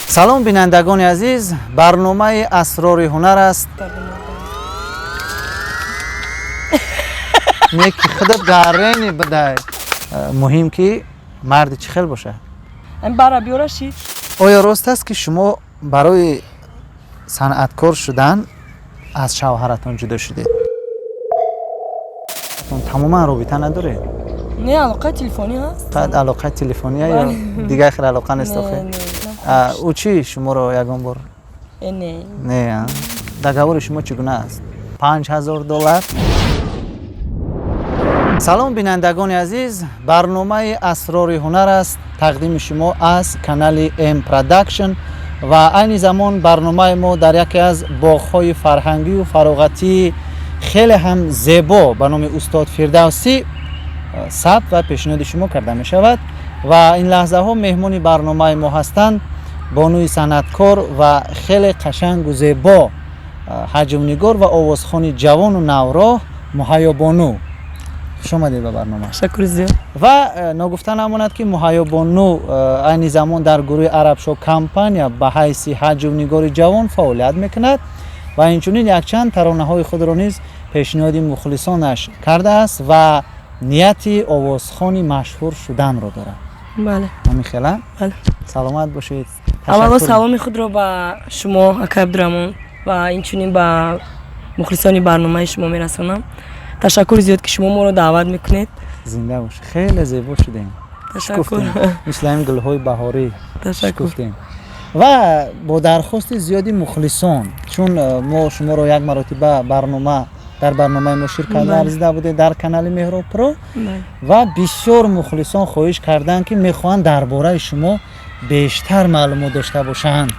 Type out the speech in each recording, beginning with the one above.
салом бинандагони азиз, барномаи асрори ҳунар аст. неки худат гаррени бидай. муҳим ки марди чӣ хел бошад. бара биёраши. оё рост аст ки шумо барои санъаткор шудан аз шавҳаратон ҷудо шудед? тамоман робита надоред? не, алоқаи телефонӣ ҳаст. фақат алоқаи телефония ё дигар хел алоқа нест охе? ӯ чӣ шуморо ягон бор? не, договори шумо чӣ гуна аст? $5000. салом бинандагони азиз, барномаи асрори ҳунар аст тақдими шумо аз канали M Production ва айни замон барномаи мо дар яке аз боғҳои фарҳангию фароғатии хеле ҳам зебо ба номи устод Фирдавсӣ сабт ва пешниҳоди шумо карда мешавад ва ин лаҳзаҳо меҳмони барномаи мо ҳастанд бонуи санъаткор ва хеле қашангу зебо ҳаҷмнигор ва овозхони ҷавону навроҳ Муҳайё Бону. хуш омадед ба барнома. Ташаккур зиёд. ва ногуфта намонад ки Муҳайё Бону айни замон дар гурӯҳи Арабшо компания ба ҳайси ҳаҷмнигори ҷавон фаъолият мекунад ва инчунин якчанд таронаҳои худро низ пешниҳоди мухлисонаш кардааст ва нияти овозхони машҳур шуданро дорад. бале. намихела? бале. саломат бошед. аввало саломи худро ба шумо ака Абдурамон ва инчунин ба мухлисони барномаи шумо мерасонам. ташаккур зиёд ки шумо моро даъват мекунед. зинда бош. хеле зебо шудем. ташаккур. мисли ҳамин гулҳои баҳорӣ. ташаккур. ва бо дархости зиёди мухлисон, чун мо шуморо як маротиба дар барномаи мо ширкат арзида будед дар канали Меҳроб Про ва бисёр мухлисон хоҳиш карданд ки мехоҳанд дар бораи шумо бештар маълумот дошта бошанд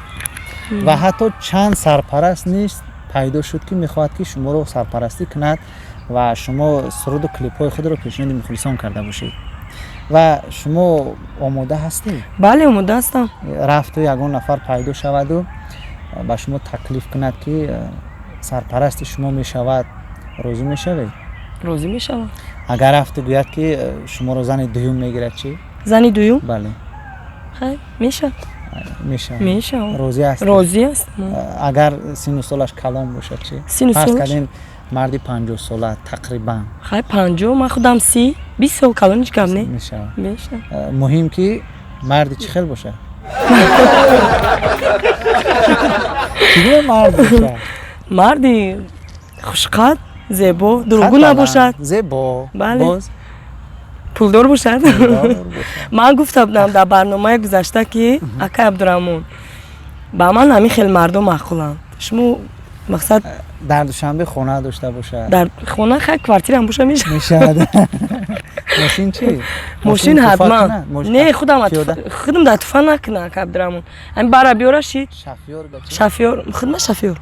ва ҳатто чанд сарпараст низ пайдо шуд ки мехоҳад ки шуморо сарпарастӣ кунад ва шумо суруду клипҳои худро пешниҳоди мухлисон карда бошед. ва шумо омода ҳастед? бале, омода ҳастам. рафту ягон нафар пайдо шаваду ба шумо таклиф кунад ки сарпарасти шумо мешавад, розӣ мешавед? розӣ мешавам. агар рафту гӯяд ки шуморо зани дуюм мегирад чӣ? зани дуюм? бале. хай, мешавад. мешавам. розӣ ҳастед? розӣ ҳастам. агар сину солаш калон бошад чӣ? сину фарз солаш? кардем марди 50 сола тақрибан. хай 50, ман худам 30, 20 сол калон ҳеҷ гап не? мешавад. мешавад. муҳим ки марди чӣ хел бошад? чӣ гуна мард бошад? марди хушқад, зебо, дурӯғгӯ набошад. зебо. бале. боз пулдор бошад. ман гуфта будам дар барномаи гузашта ки ака Абдурамон ба ман ҳамин хел мардум маъқуланд. шумо мақсад дар душанбе хона дошта бошад? дар хона хай квартирам боша мешавад. мошин чӣ? мошин ҳатман. не, худам дар туфа накунам ака Абдурамон. ҳамин бара биёраши. шафёр ба чӣ? шафёр, худма шафёр.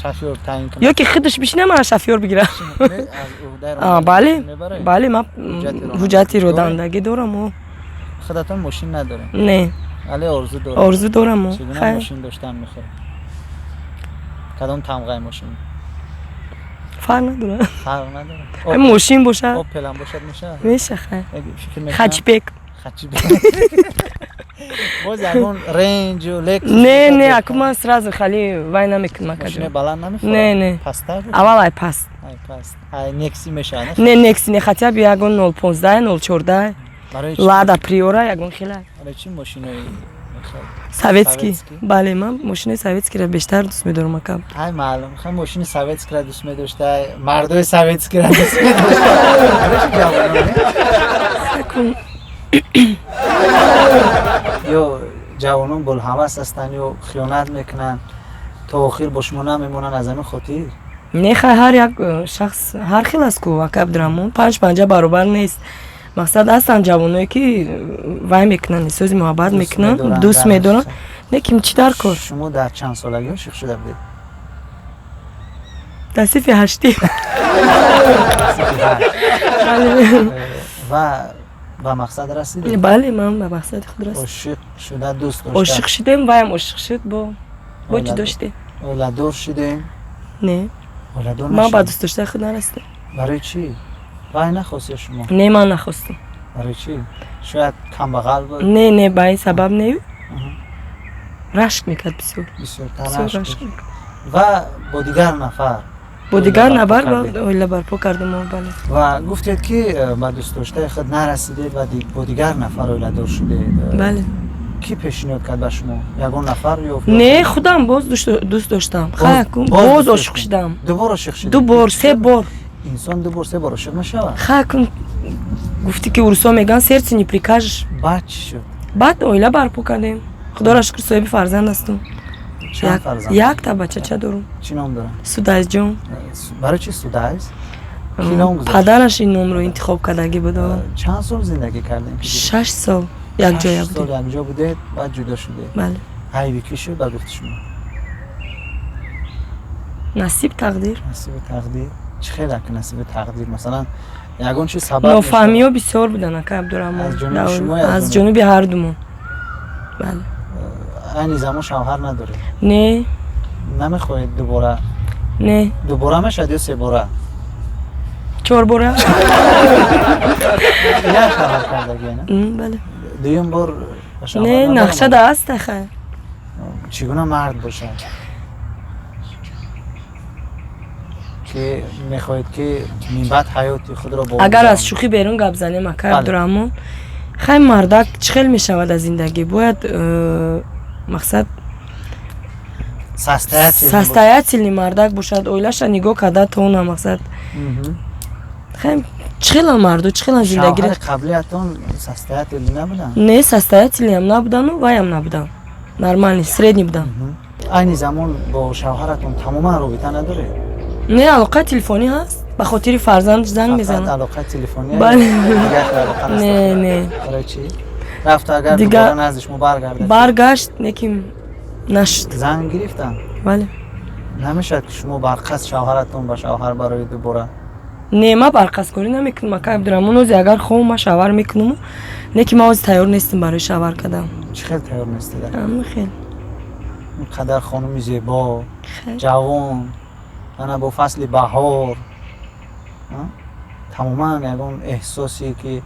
шафёр таъин кунад. ё ки худаш бишина ман шафёр бигирам. бале. бале, ман ҳуҷҷати ронандагӣ дорам. худатон мошин надоред? не. вале орзу доред? орзу дорам. чӣ гуна мошин доштан мехоҳед? кадом тамғаи мошин? фарқ надорад. фарқ надорад. ҳамин мошин бошад. опел ҳам бошад мешавад? меша. хай. фикр мекунам. хачбек. боз ягон ренҷу лексус? не, аку ман сразу хали вай намекунам. мошини баланд намехоҳад? не. пастар бошад? аввал ай паст. ай некси мешавад? не, некси не, хотя бы ягон 015, 014. лада приора ягон хела. барои чӣ мошинои советский? бале, ман мошини советскиро бештар дӯст медорам ака. ай маълум, хай мошини советскиро дӯст медошта, мардои советскиро дӯст медошта. ё ҷавонон болҳавас ҳастанд ё хиёнат мекунанд то охир бо шумо намемонанд аз ҳамин хотир? не, хай ҳар як шахс ҳар хел аст ку ака Абдурамон, панҷ панҷа баробар нест. мақсад ҳастанд ҷавоное ки вай мекунанд, эҳсоси муҳаббат мекунанд, дӯст медоранд. лекин чӣ дар кор? шумо дар чанд солагӣ ошиқ шуда будед? дар сифи 8. ва ба мақсад расидед? бале, ман ба мақсади худ расидам. ошиқ шуда дӯст дошта? ошиқ шудем, ваям ошиқ шуд. бо чӣ доштем? оиладор шудем? не, оиладор ман ба нашудем? дӯст доштаи худ нарасидам. барои чӣ? вай нахостед шумо? не, ман нахостам. барои чӣ? шояд камбағал буд? не, ба ин сабаб не. رشک میکرد بسیار بسیارتر بسیار رشک رشک بود. میکرد. و با دیگر نفر با دیگر اویله نبر برپا کردید. اویله برپا کردم و بله. و گفتید که به دوست داشته خود نرسیدید و با دیگر نفر اویله دار شدید. بله کی پیشنهاد کرد به شما؟ یگان نفر یا نه خودم باز دوست داشتم باز باز دوست عاشق داشتم. شدم دوباره عاشق شدید؟ دو بار سه بار انسان دو بار سه بار عاشق نشود. خاکم گفتی که ورسا میگن сердце не прикажешь. بعد چی شد؟ بعد اویله برپا کردیم. خدا را شکر صاحب فرزند هستم. چند فرزند؟ یک تا بچه دارم. چی نام دارن؟ سودایز جون. برای چی سودایز؟ کی نام گذاشت؟ پدرش این نام رو انتخاب کردگی بود. چند سال زندگی کردین؟ 6 سال یک جای 6 بودیم. سال یک جا بوده بعد جدا شده. بله. حیوی کی شد بعد گفت شما؟ نصیب تقدیر. نصیب تقدیر. چه خیلی که نصیب تقدیر مثلا یگان چی سبب نافهمی ها بسیار بودن اکا عبدالرحمن. از جانب شما یا از جانب هر دومون. بله. این زمان شوهر نداره. نه نمیخواید دوباره؟ نه دوباره میشد یا سه باره؟ 4 باره. یک شوهر کردگی نه؟ بله. دویم بار شوهر نه نداره؟ نقشه دست خیر. چگونه مرد باشد که میخواهید که من بعد حیات خود را با اگر از شوخی بیرون گپ زنیم اکا عبدالرحمن خیلی مردک چخیل میشود از زندگی باید مقصد سستایتلی مردک باشد اویلش نگاه کرده تا اون مقصد خیلی چخیل مردو چخیل زندگی شوهر قبلی اتون سستایتلی نبودن؟ نه سستایتلی هم نبودن و وی هم نبودن نرمالی سریدنی بودن این زمان با شوهرتون تماما رابطه نداره؟ نه علاقه تلفنی هست به خاطر فرزند زنگ میزنن. فقط علاقه تلفنی؟ بله. نه نه برای چی؟ رفت اگر دوباره نزدش ما برگرده؟ برگشت نکیم نشد. زنگ گرفتن؟ بله. نمیشد که شما برقصد شوهرتون با شوهر برای دوباره؟ نه ما برقصد کاری نمیکنم اکا عبدالرحمن اوزی اگر خواه ما شوهر میکنم نه که ما اوزی تیار نیستیم برای شوهر کردم. چه خیلی تیار نیستید؟ خیلی اینقدر خانم زیبا جوان انا با فصل بهار تماما یگان احساسی که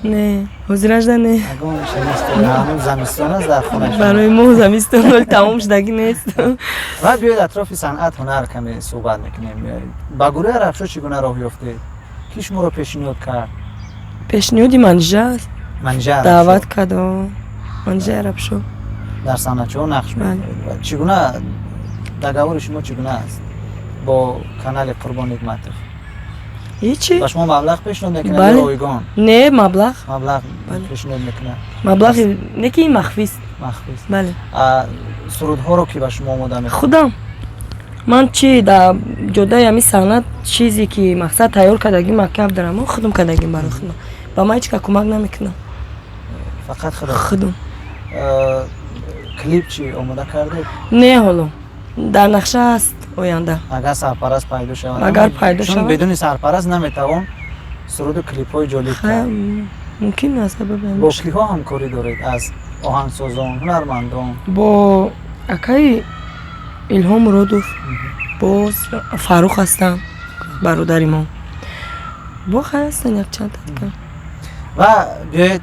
نه حضورش ده نه یگان شنیسته همون زمستان است در خونه شما برای ما زمستان ولی تمام شدگی نیست. و بیاید اطراف صنعت هنر کمی صحبت میکنیم. با گروه رفشو چگونه راه یافته؟ کی شما رو پیشنهاد کرد؟ پیشنهادی منیژه دعوت کرد و منیژه رفشو در صنعتچه‌ها نقش می‌برید. چگونه دغدغه شما چگونه است با کانال قربان نعمتov؟ هیچی؟ با شما مبلغ پیشنهاد میکنه بله. یا رایگان؟ نه مبلغ پیشنهاد میکنه. مبلغ نه که مخفی است. مخفی است. بله. سرودها رو که با شما آماده میکنه؟ خودم من چی در جدای همی صنعت چیزی که مقصد تیار کردگی مکتب دارم و خودم کردگیم برای خودم با ما هیچ که کمک نمیکنم فقط خودم. کلیپ چی آماده کرده؟ نه حالا در نقشه است آینده اگر سرپرست پیدا شود اگر پیدا شود چون بدون سرپرست نمیتوان سرود و کلیپ های جالب کرد. ممکن است با کیها همکاری دارید از آهنگسازان هنرمندان؟ با اکای الهام مرادوف باز فاروق هستم برادر ما با خیلی هستن یک چند تا و بیایید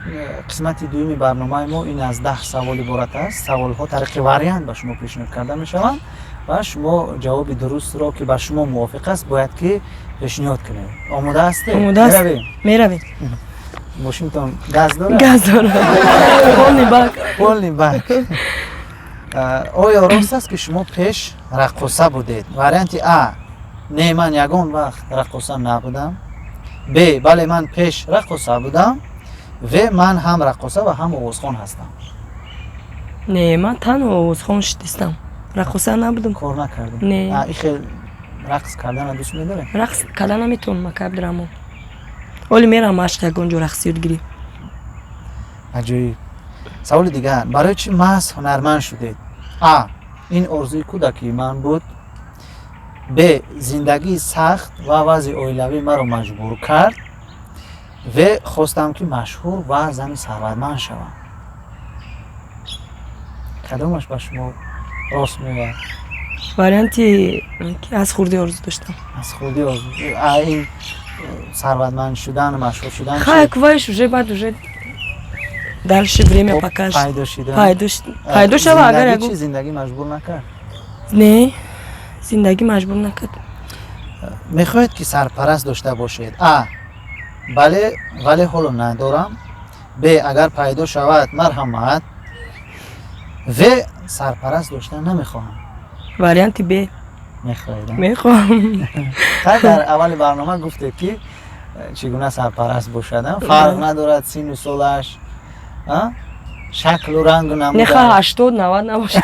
قسمت دومی برنامه ما این از 10 سوال عبارت است. سوال ها طریق واریانت به شما پیشنهاد کرده می شوند و شما جواب درست را که به شما موافق است باید که پیشنهاد کنید. آماده هستید؟ آماده است. میرویم. ماشینتون گاز داره؟ گاز داره. پول بک. آیا راست است که شما پیش رقاصه بودید؟ واریانت ا نه من یگان وقت رقاصه نبودم. ب بله من پیش رقاصه بودم و من هم رقاصه و هم آوازخوان هستم. نه من تنها آوازخوان شدیستم رقاصه نبودم. کار نکردم. نه این خیلی رقص کردن دوست می‌داره؟ رقص کردن نمیتونم اکا عبدالرحمن ولی میرم مشق یکان جو رقص یادگیری. عجیب. سوال دیگر برای چی محض هنرمند شدید؟ ا این آرزوی کودکی من بود. ب زندگی سخت و وضع اویلوی مرا مجبور کرد و خواستم که مشهور و زن ثروتمند شوم. کدامش به شما راست میگه؟ واریانتی که از خوردی آرزو داشتم. از خوردی آرزو. این ثروتمند شدن مشهور شدن خاک وایش وجه بعد وجه дальше время покажет. пайдо шава агар چی زندگی مجبور نکرد؟ не зиндагӣ маҷбур накард. میخواهید که سرپرست داشته باشید؟ بله ولی حالا ندارم. ب اگر پیدا شود مرحمت. و سرپرست داشته نمیخواهم. варианти б میخواهید؟ мехоҳам. در اول برنامه گفته که چگونه سرپرست باشد. فرق ندارد سن و سالش، شکل و رنگ و نمودش. نخواه 80-90 نباشد.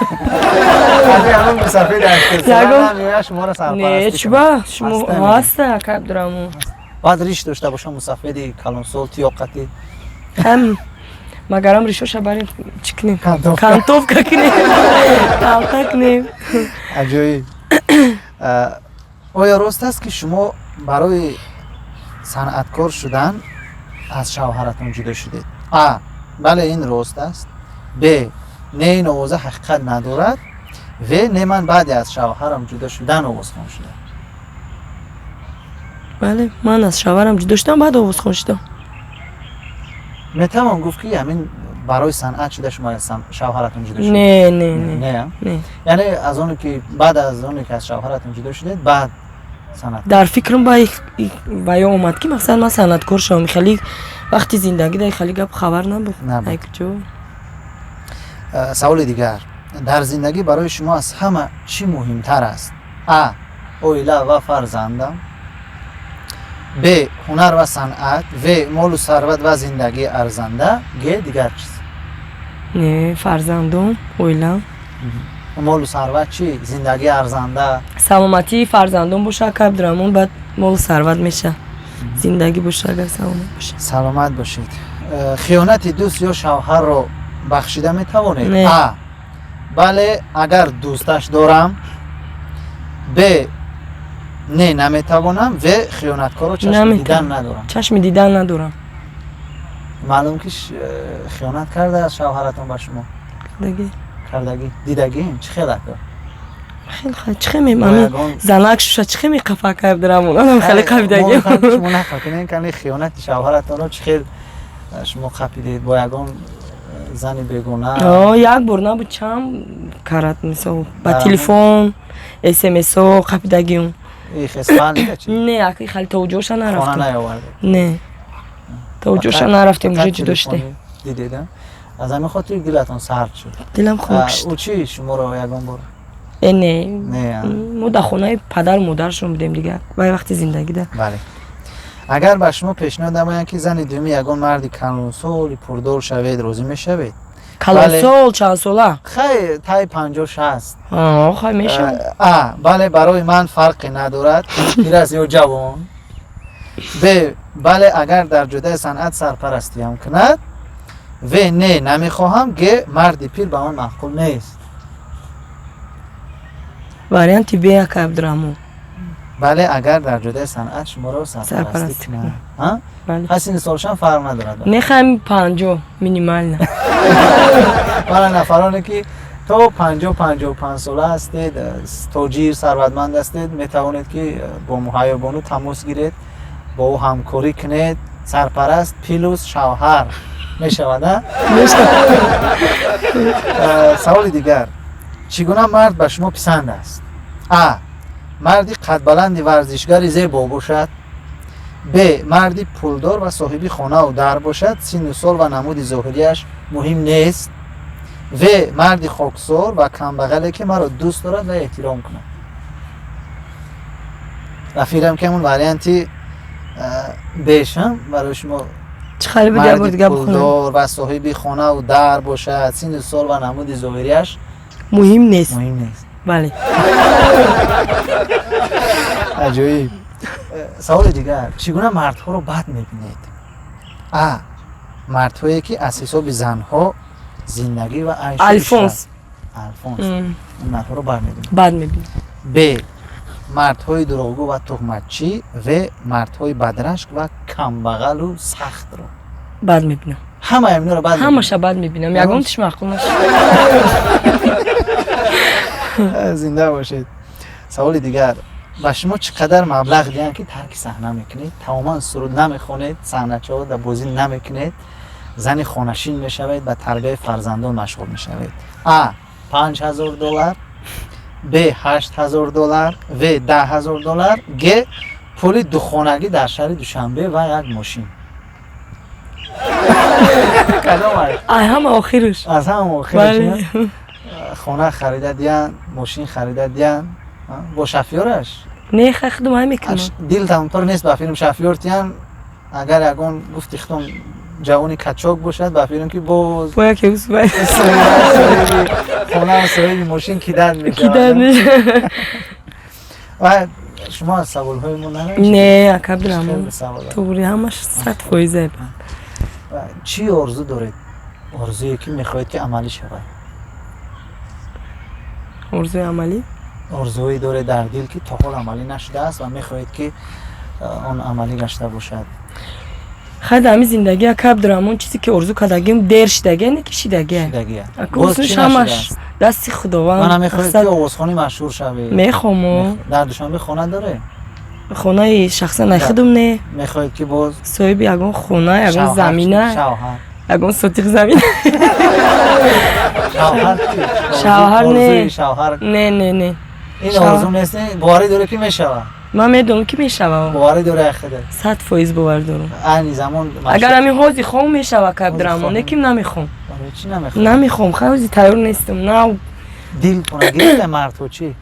همون مسافر 80 ساله شما را سرپرستی نه چبا شما هسته که عبدالرحمون باید ریش داشته باشم مسافری کلانسول تیاقتی هم مگرم ریشوش بریم چی کنیم؟ کانتوفکا کنیم کالتا کنیم. عجایب. آیا راست است که شما برای صنعتکار شدن از شوهرتون جدا شدید؟ بله این راست است. ب نه این آوازه حقیقت ندارد. و نه من بعد از شوهرم جدا شدن آوازخوان شدم. بله من از شوهرم جدا شدم بعد آوازخوان شدم. میتوان گفت که همین برای صنعت شده شما از شوهرتون جدا شدید؟ نه یعنی از اون که بعد از اون که از شوهرتون جدا شدید بعد صنعت در فکرم با یا اومد که مثلا من صنعتکار شدم. خیلی وقتی زندگی در خیلی گپ خبر نبود. سوال دیگر، در زندگی برای شما از همه چی مهمتر است؟ عائله و فرزندم. ب هنر و صنعت. و مال و ثروت و زندگی ارزنده. گ دیگر چیز؟ نه فرزندم عائله. مال و ثروت چی؟ زندگی ارزنده. سلامتی فرزندم باشه که عبدالرحمون بعد مال و ثروت میشه. زندگی باشه اگر سلامت باشه. سلامت باشید. خیانت دوست یا شوهر رو بخشیده میتوانید؟ نه. بله اگر دوستش دارم. ب نه نمیتوانم. و خیانتکار رو چشم دیدن ندارم. چشم دیدن ندارم. معلوم که خیانت کرده از شوهرتون با شما؟ کردگی دیدگی چه خیلی کرد؟ خیلی چه میمونم زنک شوشه چه می قفا کردم اونم خیلی قفیدگی شما نفهمید که خیانت شوهرتون رو چه خیلی شما قفیدید با یگان زنی بگونه؟ یک بار نبود چند کرد مثلا با تلفن اس ام اس ها قفیدگی اون خسفن دیگه چی؟ نه اکی خیلی توجهش نرفتیم. خانه نیاورده؟ نه توجهش نرفتیم اونجا جدا شده. دیدیدم؟ از همین خاطر دلتون سرد شد؟ دلم خوب شد. او چی شما رو یگان بار؟ نه ما در خونه پدر و مادرشون بودیم دیگه و وقتی زندگی ده. بله. اگر به شما پیشنهاد نمایند که زن دومی یگان مردی کلانسول پردار شوید راضی میشوید؟ کلانسول چند ساله؟ خیلی تای 50-60. خیلی میشه. بله برای من فرقی ندارد پیر یا جوان. بله اگر در جدای صنعت سرپرستی هم کند. و نه نمیخواهم که مردی پیر به من معقول نیست. وریانتی بیا که عبدالرحمون. بله اگر در جدای صنعت شما رو سرپرستی کند. حسین سالشان فرق ندارد. نخواهم 50 مینیمال نه. برای نفرانی که تا 50-55 ساله هستید تاجر ثروتمند هستید میتوانید که با مهیا بانو تماس گیرید با او همکاری کنید. سرپرست پیلوس شوهر میشود. سوال دیگر، چگونه مرد به شما پسند است؟ مردی قد بلند ورزشکار زیبا باشد. ب مردی پولدار و صاحبی خانه و در باشد. سن و سال و نمود ظاهریش مهم نیست. و مردی خاکسار و کمبغلی که مرا دوست دارد و احترام کند. رفیقم که همون وریانتی بیشم برای شما مردی پولدار و صاحبی خانه و در باشد. سن و سال و نمود ظاهریش مهم نیست. بله. عجایب. سوال دیگر، چگونه مردها رو بد میبینید؟ مردهایی که از حساب زنها زندگی و عیش الفونس مردها رو بد میبینید. ب مردهای دروغگو و تهمتچی. و مردهای بدرشک و کمبغل و سخت رو بد میبینم. همه اینا رو بد میبینم. همه بد میبینم. یگان تیش معقول نشه. زنده باشید. سوال دیگر، با شما چقدر مبلغ دیدن که ترک صحنه میکنید؟ تماما سرود نمیخونید، صحنه‌چه‌ها در بازی نمیکنید زن خانشین میشوید و تربیت فرزندان مشغول میشوید. $5,000، ب $8,000 و $10,000 گ پول دو خانگی در شهر دوشنبه و یک ماشین. کدام است؟ هم آخرش از هم آخرش خانه خریده دیان، ماشین خریده دیان با شفیارش. نه خدمت های میکنم. دیل تمامتر نیست با فیلم شفیار تیان. اگر اگون گفتی ختم جوانی کچاک باشد با فیلم که باز باید که بس باید خانه و سویل ماشین کیدن میشه. و شما از سوال های من نه اکب درمون توری همش 100%. چی آرزو دارید؟ آرزویی که میخواید که عملی شود؟ آرزوی عملی؟ آرزویی داره در دل که تا حال عملی نشده است و میخواید که آن عملی گشته باشد. خیلی همی زندگی اکب درمون چیزی که آرزو کردگیم دیر شدگه نه که شدگه. باز همش دستی خداوند. من میخواید که آوازخانی مشهور شوید. میخوام. در دوشنبه خانه داره؟ خانه شخصا نخدم نه. میخواید که باز صاحب یگان خانه یگان زمینه یگان سوتیق زمینه شوهر نه این آرزو نیست. باوری داره که میشوه؟ من میدونم که میشوه. باوری داره اخده 100% باور دارم. این زمان اگر همین حوزی خوام میشوه کب درمون نکیم نمیخوام. چی نمیخوام؟ نمیخوام خیلی تیار نیستم. نه دیل کنه گرفته مرد تو چی؟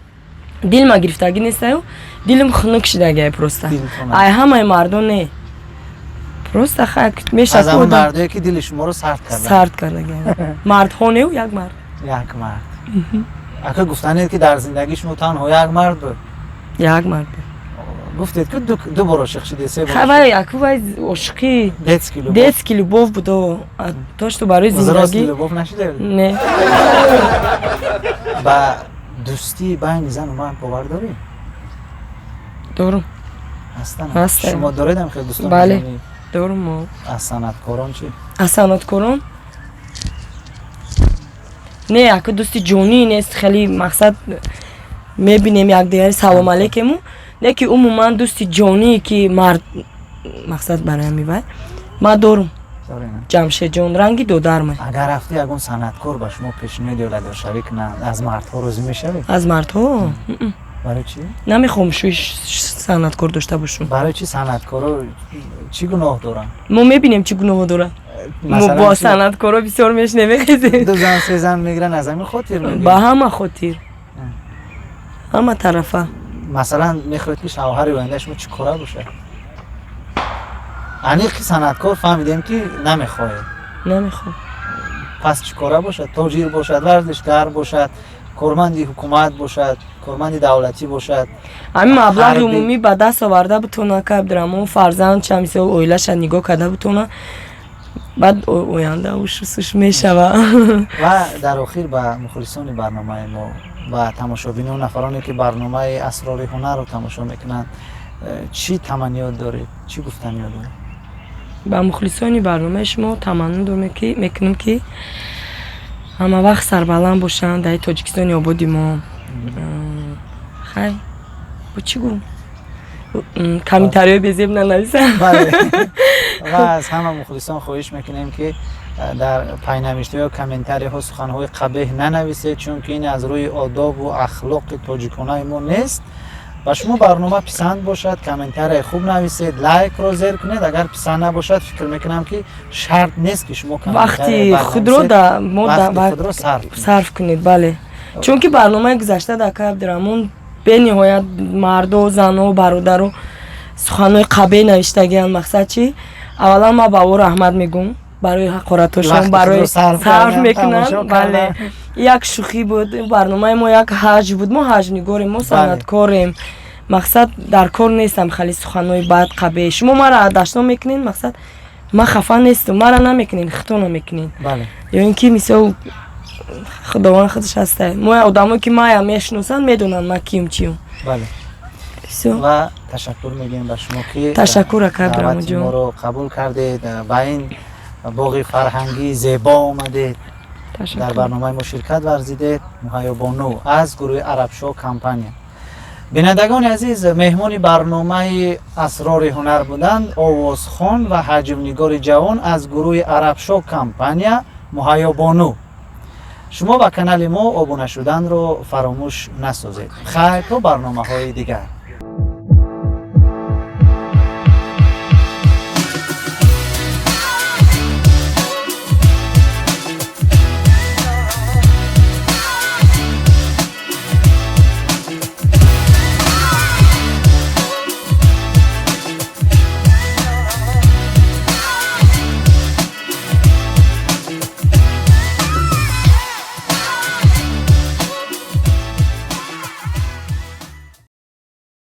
دیل ما گرفتگی نیستم. دیلم خنک شدگه پروسته. ای همه مردم نه. پروسته خاک میشه از اون مردایی که دل شما رو سرد کرده. سرد کرده. مرد ها نه و یک مرد. یک مرد. اگه گفتنید که در زندگی شما تنها یک مرد بود. یک مرد. گفتید که دو بار عاشق شدید سه بار. خبر یک وای عاشقی 10 کیلو لوباف بود و داشت تو برای زندگی. لوباف نشده؟ نه. با دوستی بین زن و مرد باور داری؟ دارم. هستن. شما دارید هم خیلی دوستان؟ بله. دارم. از صنعتکاران چی؟ از صنعتکاران؟ نه یک دوستی جونی نیست خیلی مقصد میبینیم یک دیگری سلام علیکم نه که عموما دوستی جونی که مرد مقصد برای میباید ما دارم. جمشید جون رنگی دو درمه. اگر رفتی اگون صنعتکار با شما پیشنهاد داده شوی که نه از مردها راضی میشوی؟ از مردها؟ برای چی؟ نمیخوام شویش صنعتکار داشته باشم. برای چی صنعتکارا چی گناه دارن؟ ما میبینیم چی گناه دارن. ما با صنعتکارا بسیار میشنویم. دو زن سه زن میگیرن از همین خاطر میگن. با همه خاطر. همه طرفه. مثلا میخواید که شوهر آینده شما چی کاره باشه؟ یعنی که صنعتکار فهمیدیم که نمیخواد. نمیخواد. پس چی کاره باشد؟ تاجر باشد، ورزشکار باشد، کارمند حکومت باشد، کارمند دولتی باشد. همین مبلغ عمومی به دست آورده بتونه که عبدالرحمن فرزند چمیسه و اویلش نگاه کرده بتونه بعد آینده اوش سوش میشوه. و در آخر به مخلصان برنامه ما و تماشابینان و نفرانی که برنامه اسرار هنر رو تماشا میکنند چی تمنیات دارید؟ چی گفتنیات دارید؟ به مخلصان برنامه شما تمنا دارم که میکنم که همه وقت سربلند باشن در تاجیکستان آبادی ما. خیلی با چی گوم؟ کامنتاری بزیب ننویسن. و از همه مخلصان خواهش میکنیم که در پینوشته و کامنتاری ها سخنهای قبیح ننویسید چون که این از روی آداب و اخلاق تاجیکانه ما نیست. و شما برنامه پسند باشد کامنتاری خوب نویسید، لایک رو زیر کنید. اگر پسند نباشد فکر میکنم که شرط نیست که شما وقتی خود رو در مورد صرف کنید. بله چون که برنامه گذشته در که عبدالرحمن به نهایت مرد و زن و برادر و سخنهای قبیح نوشتگیان. مقصد چی؟ اولا ما با او رحمت میگم برای حقارتشون برای صرف میکنن. بله یک شوخی بود. برنامه ما یک حج بود. ما حج نگاریم، ما صنعتکاریم. مقصد در کار نیستم خیلی سخنهای بد قبیح. شما ما را داشتن میکنین مقصد ما خفه نیستم، ما را نمیکنین خطا نمیکنین. بله یا اینکه مثلا خداوند خودش هسته. ما آدمایی که ما میشناسن میدونن ما کیم چیم. بله و تشکر میگیم به شما که تشکر کردم جون ما رو قبول کردید و این باغ فرهنگی زیبا آمدید. در برنامه ما شرکت ورزیدید. مهیا بانو از گروه عربشاه کمپانی. بینندگان عزیز، مهمان برنامه اسرار هنر بودند آوازخوان و حجم‌نگار جوان از گروه عرب شو کمپانیا مهیا بانو. شما با کانال ما ابونه شدن رو فراموش نسازید. خیر تا برنامه‌های دیگر.